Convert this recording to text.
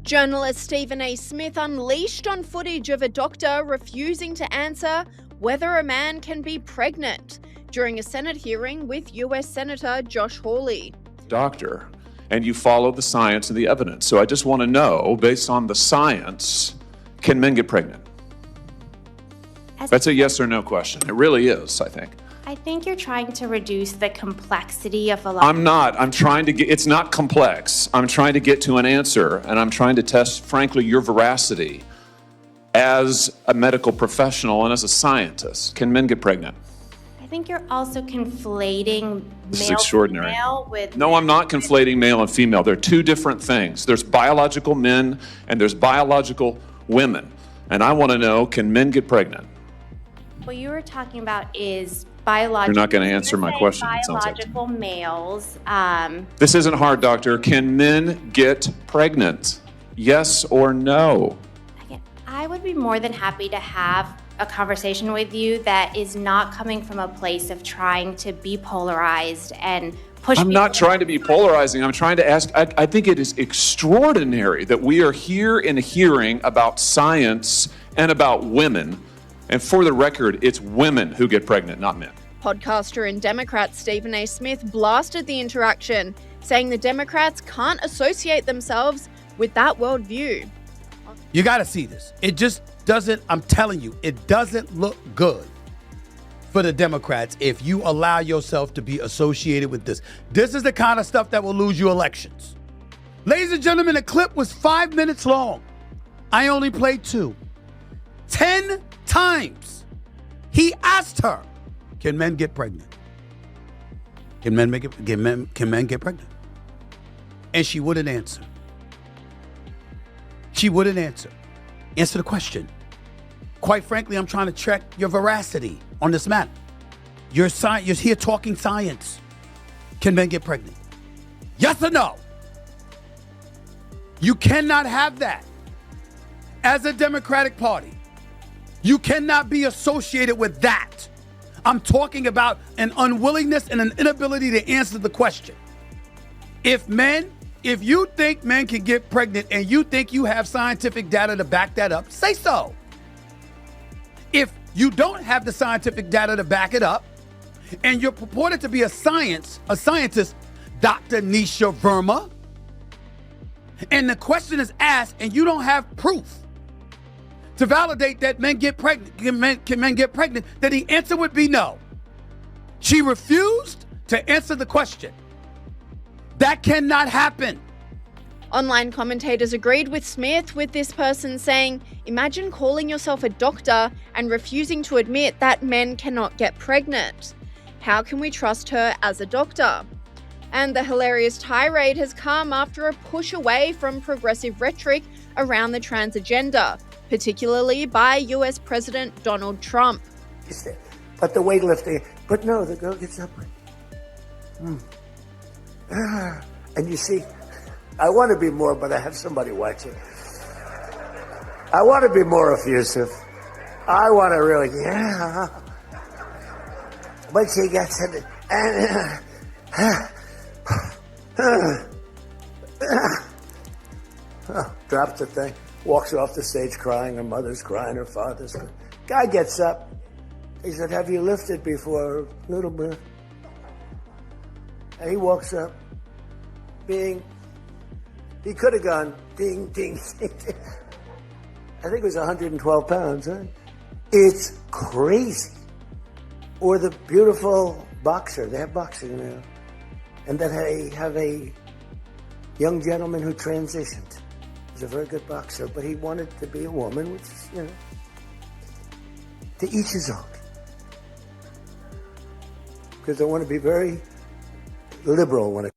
Journalist Stephen A. Smith unleashed on footage of a doctor refusing to answer whether a man can be pregnant during a Senate hearing with US Senator Josh Hawley. Doctor, and you follow the science and the evidence. So I just want to know, based on the science, can men get pregnant? That's a yes or no question. It really is, I think. I think you're trying to reduce the complexity of a lot. I'm not. I'm trying to get, it's not complex. I'm trying to get to an answer, and I'm trying to test, frankly, your veracity as a medical professional and as a scientist. Can men get pregnant? I think you're also conflating This is male extraordinary. female with... No, I'm not conflating male and female. They're two different things. There's biological men and there's biological women. And I want to know, can men get pregnant? What you were talking about is biological... You're not going to answer my question, it sounds like. Biological males. This isn't hard, doctor. Can men get pregnant? Yes or no? I would be more than happy to have a conversation with you that is not coming from a place of trying to be polarized and push. I'm not trying to be polarizing. I'm trying to ask, I think it is extraordinary that we are here in a hearing about science and about women. And for the record, it's women who get pregnant, not men. Podcaster and Democrat Stephen A. Smith blasted the interaction, saying the Democrats can't associate themselves with that worldview. You got to see this. It just doesn't, I'm telling you, it doesn't look good for the Democrats if you allow yourself to be associated with this. This is the kind of stuff that will lose you elections. Ladies and gentlemen, the clip was 5 minutes long. I only played 2. 10 times he asked her, can men get pregnant? Can men get pregnant? And she wouldn't answer. She wouldn't answer. Answer the question. Quite frankly, I'm trying to check your veracity on this matter. You're here talking science. Can men get pregnant? Yes or no? You cannot have that. As a Democratic Party, you cannot be associated with that. I'm talking about an unwillingness and an inability to answer the question. If you think men can get pregnant and you think you have scientific data to back that up, say so. If you don't have the scientific data to back it up, and you're purported to be a scientist, Dr. Nisha Verma, and the question is asked and you don't have proof to validate that men get pregnant, can men get pregnant, then the answer would be no. She refused to answer the question. That cannot happen. Online commentators agreed with Smith, with this person saying, imagine calling yourself a doctor and refusing to admit that men cannot get pregnant. How can we trust her as a doctor? And the hilarious tirade has come after a push away from progressive rhetoric around the trans agenda, particularly by US President Donald Trump. But the weightlifting, but no, the girl gets up. And you see, I want to be more, but I have somebody watching. I want to be more effusive. I want to really, yeah. But she gets it, drops the thing, walks off the stage crying. Her mother's crying, her father's crying. Guy gets up. He said, have you lifted before? A little bit. And he walks up, he could have gone ding, ding, ding, ding. I think it was 112 pounds, huh? It's crazy. Or the beautiful boxer, they have boxing now. And then they have a young gentleman who transitioned. He's a very good boxer, but he wanted to be a woman, which is, to each his own. Because I want to be very liberal when it